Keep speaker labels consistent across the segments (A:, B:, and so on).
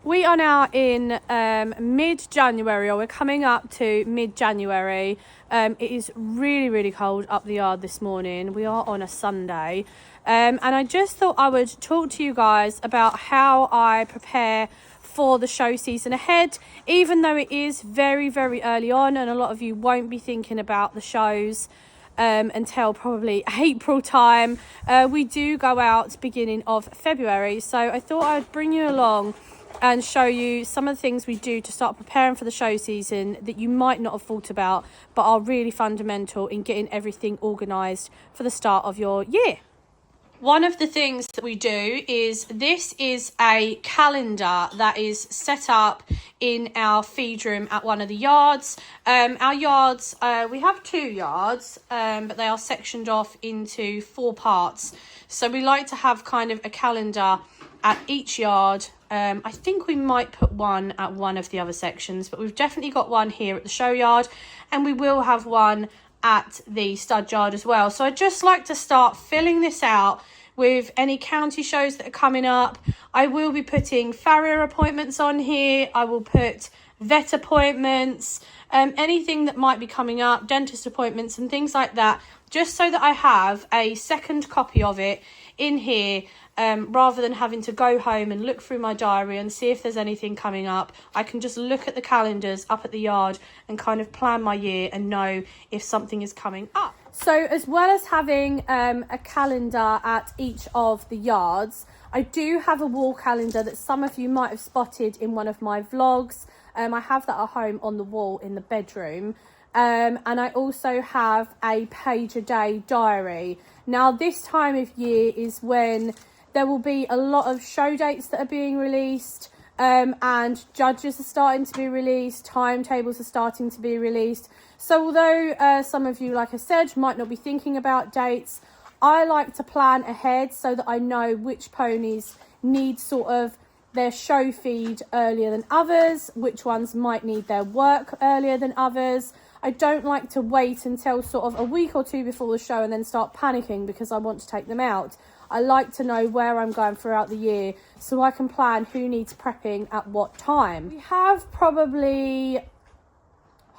A: We are now in mid-January, or we're coming up to mid-January. It is really, really cold up the yard this morning. We are on a Sunday. And I just thought I would talk to you guys about how I prepare for the show season ahead, even though it is very, very early on and a lot of you won't be thinking about the shows until probably April time. We do go out beginning of February, so I thought I'd bring you along and show you some of the things we do to start preparing for the show season that you might not have thought about, but are really fundamental in getting everything organised for the start of your year. One of the things that we do is this is a calendar that is set up in our feed room at one of the yards. Our yards, we have 2 yards, but they are sectioned off into 4 parts. So we like to have kind of a calendar at each yard. I think we might put one at one of the other sections, but we've definitely got one here at the show yard, and we will have one at the stud yard as well. So I'd just like to start filling this out with any county shows that are coming up. I will be putting farrier appointments on here. I will put vet appointments, anything that might be coming up, dentist appointments and things like that, just so that I have a second copy of it in here. Rather than having to go home and look through my diary and see if there's anything coming up, I can just look at the calendars up at the yard and kind of plan my year and know if something is coming up. So as well as having a calendar at each of the yards, I do have a wall calendar that some of you might have spotted in one of my vlogs. I have that at home on the wall in the bedroom. And I also have a page a day diary. Now this time of year is when there will be a lot of show dates that are being released, and judges are starting to be released, timetables are starting to be released. So although some of you, like I said, might not be thinking about dates, I like to plan ahead so that I know which ponies need sort of their show feed earlier than others, which ones might need their work earlier than others. I don't like to wait until sort of a week or 2 before the show and then start panicking because I want to take them out. I like to know where I'm going throughout the year so I can plan who needs prepping at what time. We have probably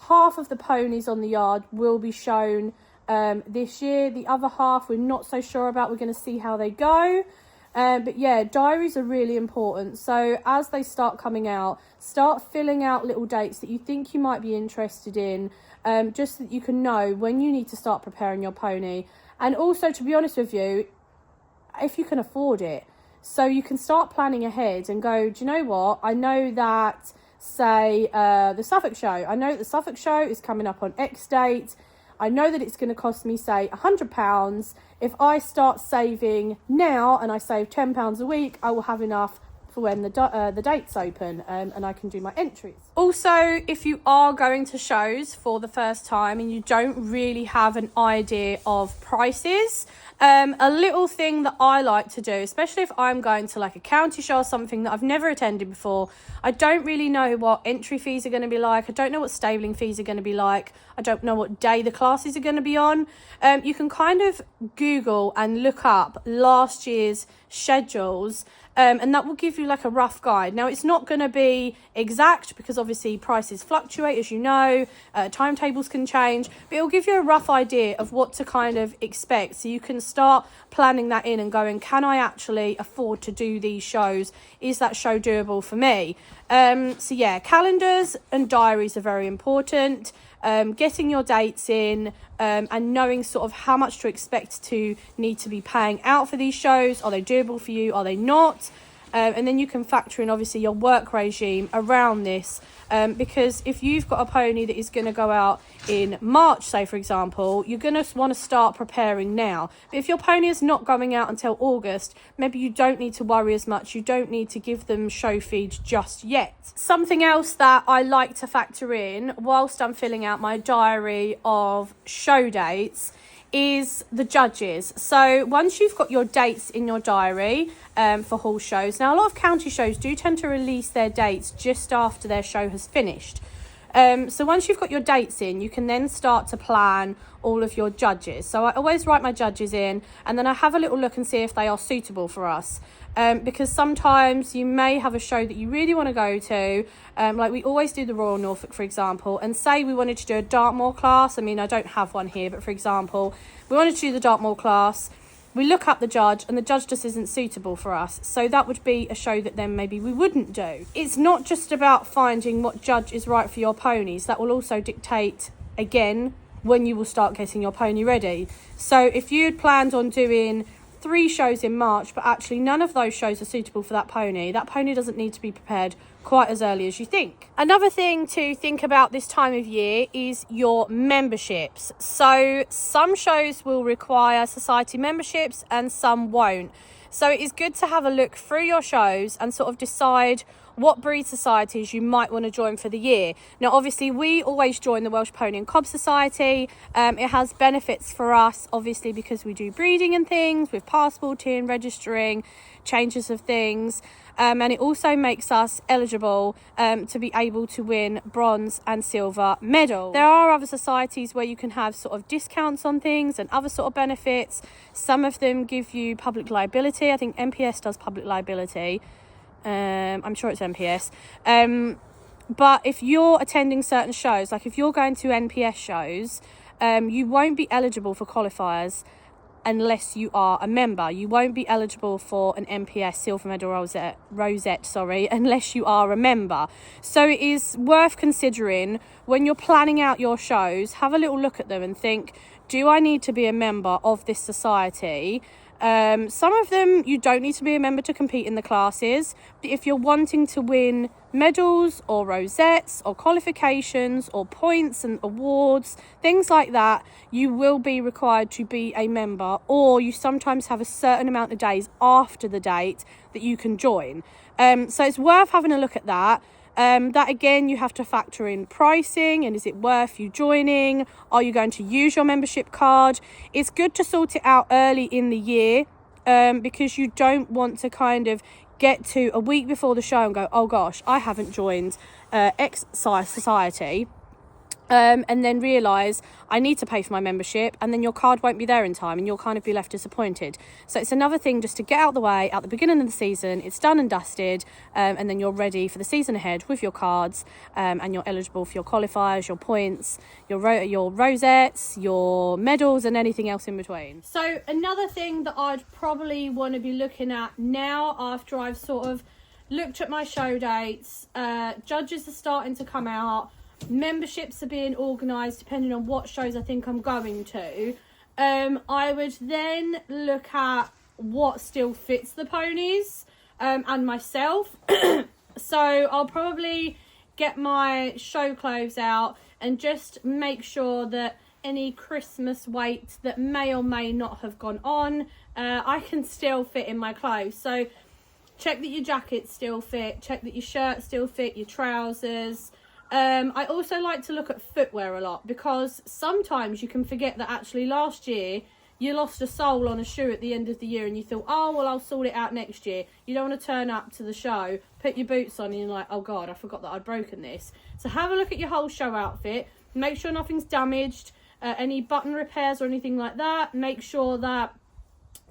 A: half of the ponies on the yard will be shown this year. The other half we're not so sure about. We're going to see how they go. But yeah, diaries are really important. So as they start coming out, start filling out little dates that you think you might be interested in, just so that you can know when you need to start preparing your pony. And also, to be honest with you, if you can afford it, so you can start planning ahead and go, do you know what, I know that, say, the Suffolk show, I know that the Suffolk show is coming up on X date. I know that it's going to cost me, say, £100. If I start saving now and I save £10 a week, I will have enough for when the dates open, and I can do my entries. Also, if you are going to shows for the first time and you don't really have an idea of prices, a little thing that I like to do, especially if I'm going to like a county show or something that I've never attended before, I don't really know what entry fees are going to be like. I don't know what stabling fees are going to be like. I don't know what day the classes are going to be on. You can kind of Google and look up last year's schedules, and that will give you like a rough guide. Now, it's not going to be exact because obviously prices fluctuate, as you know, timetables can change, but it'll give you a rough idea of what to kind of expect, so you can start planning that in and going, can I actually afford to do these shows? Is that show doable for me? So yeah, calendars and diaries are very important. Getting your dates in, and knowing sort of how much to expect to need to be paying out for these shows. Are they doable for you? Are they not? And then you can factor in obviously your work regime around this, because if you've got a pony that is going to go out in March, say for example, you're going to want to start preparing now. But if your pony is not going out until August, maybe you don't need to worry as much. You don't need to give them show feed just yet. Something else that I like to factor in whilst I'm filling out my diary of show dates is the judges. So once you've got your dates in your diary for hall shows, now a lot of county shows do tend to release their dates just after their show has finished. So once you've got your dates in, you can then start to plan all of your judges. So I always write my judges in, and then I have a little look and see if they are suitable for us. Because sometimes you may have a show that you really want to go to, like we always do the Royal Norfolk, for example, and say we wanted to do a Dartmoor class. I mean, I don't have one here, but for example, we wanted to do the Dartmoor class. We look up the judge and the judge just isn't suitable for us. So that would be a show that then maybe we wouldn't do. It's not just about finding what judge is right for your ponies. That will also dictate, again, when you will start getting your pony ready. So if you'd planned on doing 3 shows in March, but actually none of those shows are suitable for that pony doesn't need to be prepared quite as early as you think. Another thing to think about this time of year is your memberships. So some shows will require society memberships and some won't. So it is good to have a look through your shows and sort of decide what breed societies you might want to join for the year. Now, obviously, we always join the Welsh Pony and Cob Society. It has benefits for us, obviously, because we do breeding and things with passporting, registering, changes of things. And it also makes us eligible to be able to win bronze and silver medals. There are other societies where you can have sort of discounts on things and other sort of benefits. Some of them give you public liability. I think MPS does public liability. I'm sure it's MPS. But if you're attending certain shows, like if you're going to NPS shows, you won't be eligible for qualifiers unless you are a member. You won't be eligible for an MPS silver medal rosette, unless you are a member. So it is worth considering when you're planning out your shows. Have a little look at them and think, do I need to be a member of this society? Some of them you don't need to be a member to compete in the classes, but if you're wanting to win medals or rosettes or qualifications or points and awards, things like that, you will be required to be a member, or you sometimes have a certain amount of days after the date that you can join. So it's worth having a look at that. That again, you have to factor in pricing and is it worth you joining? Are you going to use your membership card? It's good to sort it out early in the year because you don't want to kind of get to a week before the show and go, oh gosh, I haven't joined X society. And then realise I need to pay for my membership, and then your card won't be there in time and you'll kind of be left disappointed. So it's another thing just to get out the way at the beginning of the season. It's done and dusted, and then you're ready for the season ahead with your cards, and you're eligible for your qualifiers, your points, your rosettes, your medals, and anything else in between. So another thing that I'd probably want to be looking at now, after I've sort of looked at my show dates, judges are starting to come out, memberships are being organised depending on what shows I think I'm going to. I would then look at what still fits the ponies and myself. So I'll probably get my show clothes out and just make sure that any Christmas weight that may or may not have gone on, I can still fit in my clothes. So check that your jackets still fit, check that your shirts still fit, your trousers. I also like to look at footwear a lot, because sometimes you can forget that actually last year you lost a sole on a shoe at the end of the year and you thought, oh well, I'll sort it out next year. You don't want to turn up to the show, put your boots on and you're like, oh god, I forgot that I'd broken this. So have a look at your whole show outfit, make sure nothing's damaged, any button repairs or anything like that, make sure that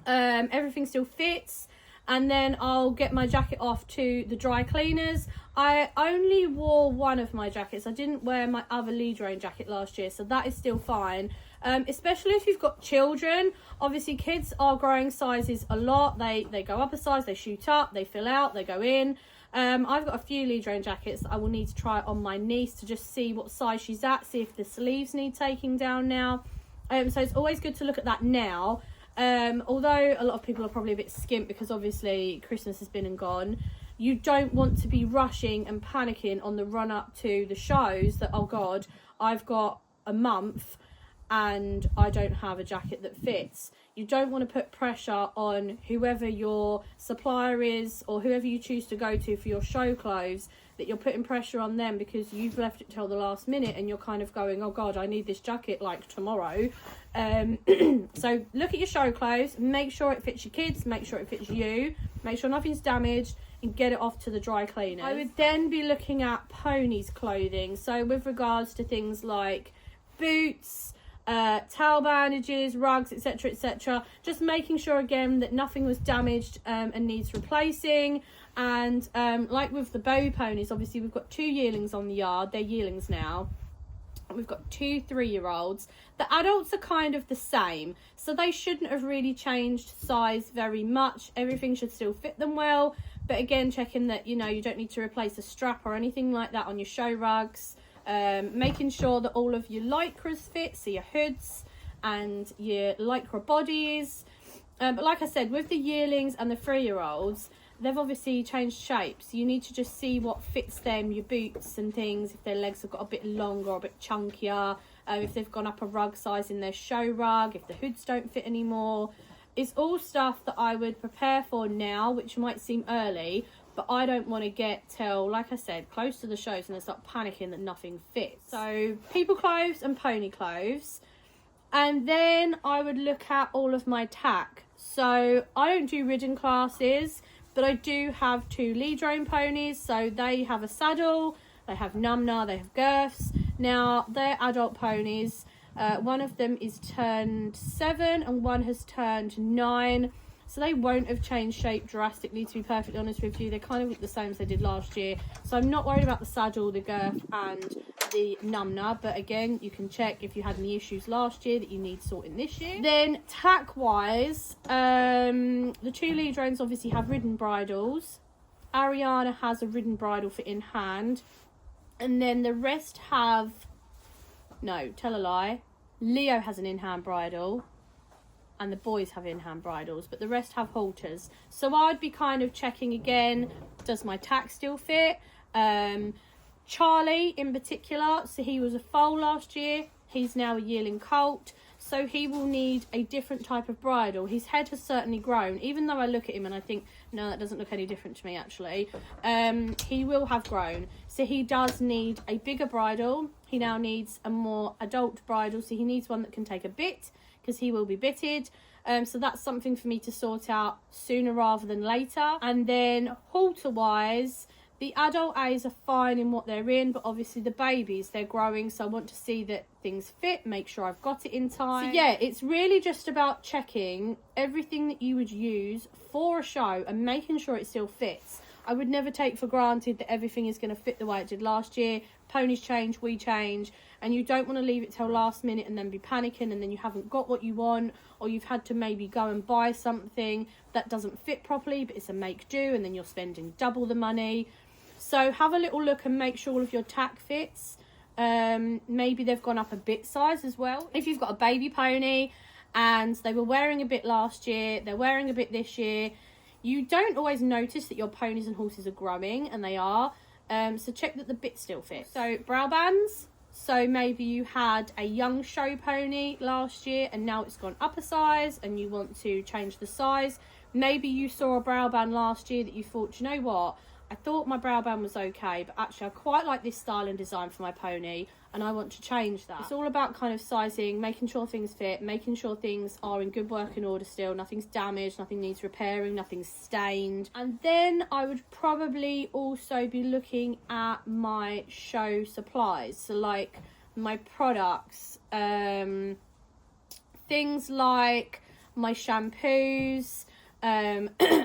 A: everything still fits. And then I'll get my jacket off to the dry cleaners. I only wore one of my jackets. I didn't wear my other lead rein jacket last year, so that is still fine. Especially if you've got children. Obviously, kids are growing sizes a lot. They go up a size, they shoot up, they fill out, they go in. I've got a few lead rein jackets that I will need to try on my niece to just see what size she's at, see if the sleeves need taking down now. So it's always good to look at that now. Although a lot of people are probably a bit skint because obviously Christmas has been and gone, you don't want to be rushing and panicking on the run up to the shows that, oh god, I've got a month and I don't have a jacket that fits. You don't want to put pressure on whoever your supplier is or whoever you choose to go to for your show clothes, that you're putting pressure on them because you've left it till the last minute and you're kind of going, oh god, I need this jacket like tomorrow. So look at your show clothes, make sure it fits your kids, make sure it fits you, make sure nothing's damaged. and get it off to the dry cleaners. I would then be looking at ponies' clothing. So with regards to things like boots, towel bandages, rugs, etc, etc, just making sure again that nothing was damaged and needs replacing. And like with the Bowie ponies, obviously we've got 2 yearlings on the yard. They're yearlings now. We've got 2 3-year-olds. The adults are kind of the same, so they shouldn't have really changed size very much. Everything should still fit them well, but again, checking that, you know, you don't need to replace a strap or anything like that on your show rugs. Making sure that all of your lycras fit, so your hoods and your lycra bodies. But like I said, with the yearlings and the 3-year-olds, they've obviously changed shapes. You need to just see what fits them, your boots and things, if their legs have got a bit longer or a bit chunkier, if they've gone up a rug size in their show rug, if the hoods don't fit anymore. It's all stuff that I would prepare for now, which might seem early, but I don't want to get till, like I said, close to the shows and they start panicking that nothing fits. So people clothes and pony clothes. And then I would look at all of my tack. So I don't do ridden classes, but I do have 2 lead roan ponies, so they have a saddle, they have numnah, they have girths. Now, they're adult ponies. One of them is turned 7 and one has turned 9. So they won't have changed shape drastically, to be perfectly honest with you. They kind of look the same as they did last year. So I'm not worried about the saddle, the girth and the numnah. But again, you can check if you had any issues last year that you need sorting this year. Then tack-wise, the 2 lead roans obviously have ridden bridles. Ariana has a ridden bridle for in hand. And then the rest have... No, tell a lie. Leo has an in-hand bridle. And the boys have in-hand bridles, but the rest have halters. So I'd be kind of checking again, does my tack still fit? Charlie in particular, so he was a foal last year. He's now a yearling colt, so he will need a different type of bridle. His head has certainly grown, even though I look at him and I think, no, that doesn't look any different to me actually. He will have grown, so he does need a bigger bridle. He now needs a more adult bridle, so he needs one that can take a bit, because he will be bitted. So that's something for me to sort out sooner rather than later. And then halter wise, the adult A's are fine in what they're in, but obviously the babies, they're growing, so I want to see that things fit, make sure I've got it in time. So yeah, it's really just about checking everything that you would use for a show and making sure it still fits. I would never take for granted that everything is going to fit the way it did last year. Ponies change, we change, and you don't want to leave it till last minute and then be panicking and then you haven't got what you want, or you've had to maybe go and buy something that doesn't fit properly but it's a make do, and then you're spending double the money. So have a little look and make sure all of your tack fits. Maybe they've gone up a bit size as well. If you've got a baby pony and they were wearing a bit last year, they're wearing a bit this year, you don't always notice that your ponies and horses are growing, and they are. So check that the bit still fits. So brow bands. So maybe you had a young show pony last year and now it's gone up a size and you want to change the size. Maybe you saw a brow band last year that you thought, do you know what? I thought my brow band was okay, but actually I quite like this style and design for my pony and I want to change that. It's all about kind of sizing, making sure things fit, making sure things are in good working order still, nothing's damaged, nothing needs repairing, nothing's stained. And then I would probably also be looking at my show supplies, so like my products, things like my shampoos,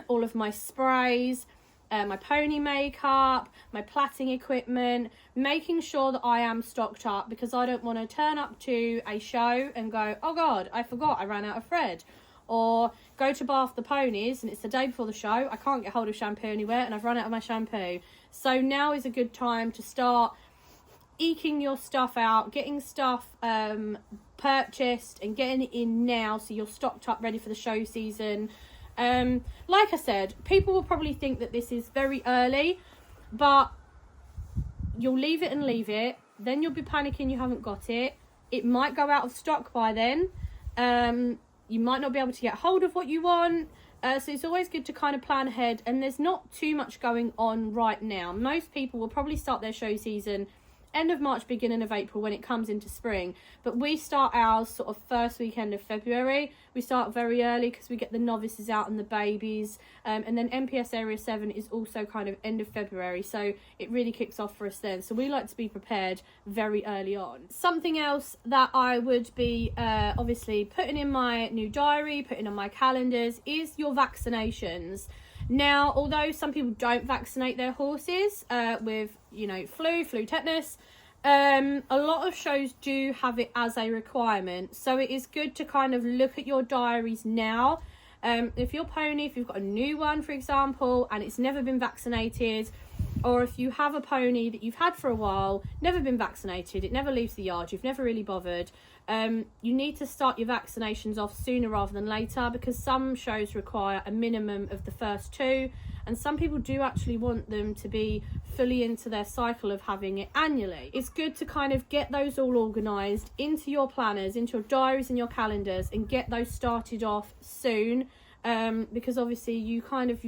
A: all of my sprays, my pony makeup, my plaiting equipment, making sure that I am stocked up, because I don't want to turn up to a show and go, oh god, I forgot I ran out of thread, or go to bath the ponies and it's the day before the show, I can't get hold of shampoo anywhere and I've run out of my shampoo. So now is a good time to start eking your stuff out, getting stuff purchased and getting it in now so you're stocked up ready for the show season. Like I said, people will probably think that this is very early, but you'll leave it and leave it, then you'll be panicking you haven't got it. It might go out of stock by then. You might not be able to get hold of what you want. So it's always good to kind of plan ahead, and there's not too much going on right now. Most people will probably start their show season end of March, beginning of April when it comes into spring. But we start ours sort of first weekend of February. We start very early because we get the novices out and the babies. And then MPS Area 7 is also kind of end of February. So it really kicks off for us then. So we like to be prepared very early on. Something else that I would be obviously putting in my new diary, putting on my calendars, is your vaccinations. Now, although some people don't vaccinate their horses with, you know, flu, tetanus, a lot of shows do have it as a requirement. So it is good to kind of look at your diaries now. If your pony, if you've got a new one, for example, and it's never been vaccinated, or if you have a pony that you've had for a while, never been vaccinated, it never leaves the yard, you've never really bothered, you need to start your vaccinations off sooner rather than later, because some shows require a minimum of the first 2, and some people do actually want them to be fully into their cycle of having it annually. It's good to kind of get those all organised into your planners, into your diaries and your calendars, and get those started off soon. Because obviously you've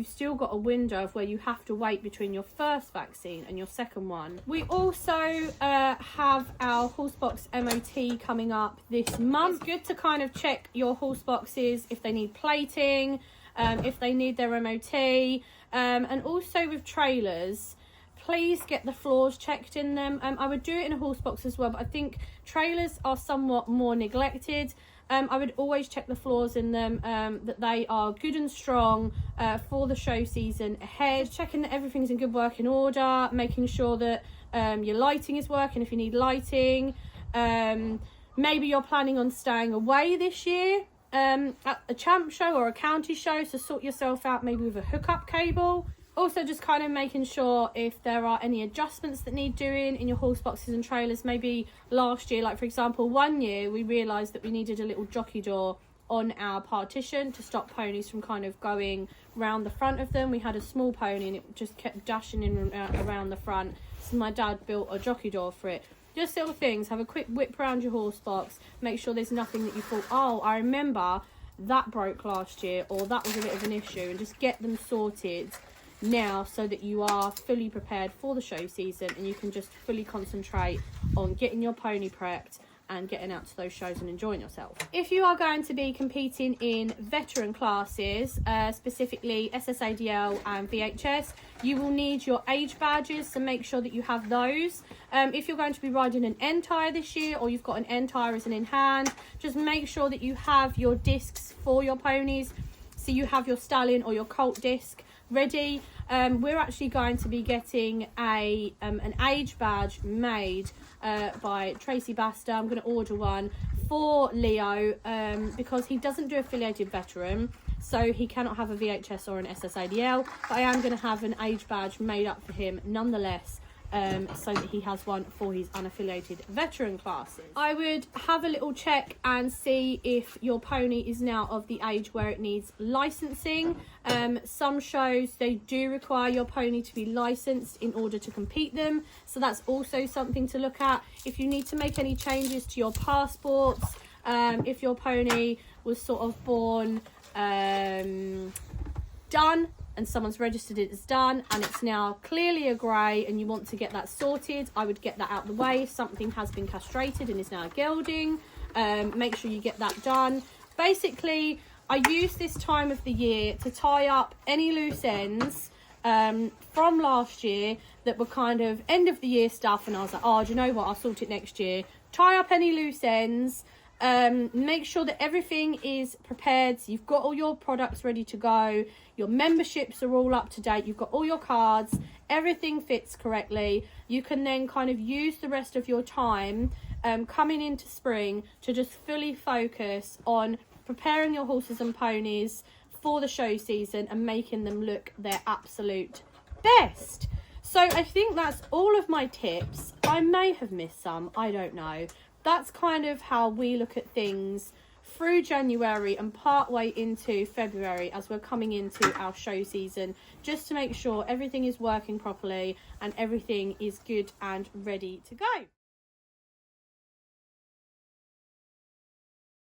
A: still got a window of where you have to wait between your first vaccine and your second one. We also have our horse box MOT coming up this month. It's good to kind of check your horse boxes if they need plating, if they need their MOT, and also with trailers, please get the floors checked in them. I would do it in a horse box as well, but I think trailers are somewhat more neglected. I would always check the floors in them, that they are good and strong for the show season ahead. Just checking that everything's in good working order, making sure that your lighting is working if you need lighting. Maybe you're planning on staying away this year at a champ show or a county show, so sort yourself out maybe with a hookup cable. Also, just kind of making sure if there are any adjustments that need doing in your horse boxes and trailers. Maybe last year, like for example, one year we realised that we needed a little jockey door on our partition to stop ponies from kind of going round the front of them. We had a small pony and it just kept dashing in around the front, so my dad built a jockey door for it. Just little things. Have a quick whip around your horse box, make sure there's nothing that you thought, oh, I remember that broke last year, or that was a bit of an issue, and just get them sorted now so that you are fully prepared for the show season and you can just fully concentrate on getting your pony prepped and getting out to those shows and enjoying yourself. If you are going to be competing in veteran classes, specifically SSADL and VHS, you will need your age badges, so make sure that you have those. If you're going to be riding an N tyre this year, or you've got an N tyre as an in hand, just make sure that you have your discs for your ponies, so you have your stallion or your colt disc ready. We're actually going to be getting an age badge made by Tracy Baster. I'm going to order one for Leo because he doesn't do affiliated veteran, so he cannot have a VHS or an SSADL, but I am going to have an age badge made up for him nonetheless, so that he has one for his unaffiliated veteran classes. I would have a little check and see if your pony is now of the age where it needs licensing. Some shows, they do require your pony to be licensed in order to compete them, so that's also something to look at. If you need to make any changes to your passports, if your pony was sort of born done and someone's registered it as done and it's now clearly a grey and you want to get that sorted, I would get that out of the way. If something has been castrated and is now gelding, make sure you get that done. Basically, I use this time of the year to tie up any loose ends from last year that were kind of end of the year stuff, and I was like, oh, do you know what, I'll sort it next year. Tie up any loose ends. Make sure that everything is prepared, so you've got all your products ready to go, your memberships are all up to date, you've got all your cards, everything fits correctly. You can then kind of use the rest of your time coming into spring to just fully focus on preparing your horses and ponies for the show season and making them look their absolute best. So I think that's all of my tips. I may have missed some, I don't know. That's kind of how we look at things through January and part way into February as we're coming into our show season, just to make sure everything is working properly and everything is good and ready to go.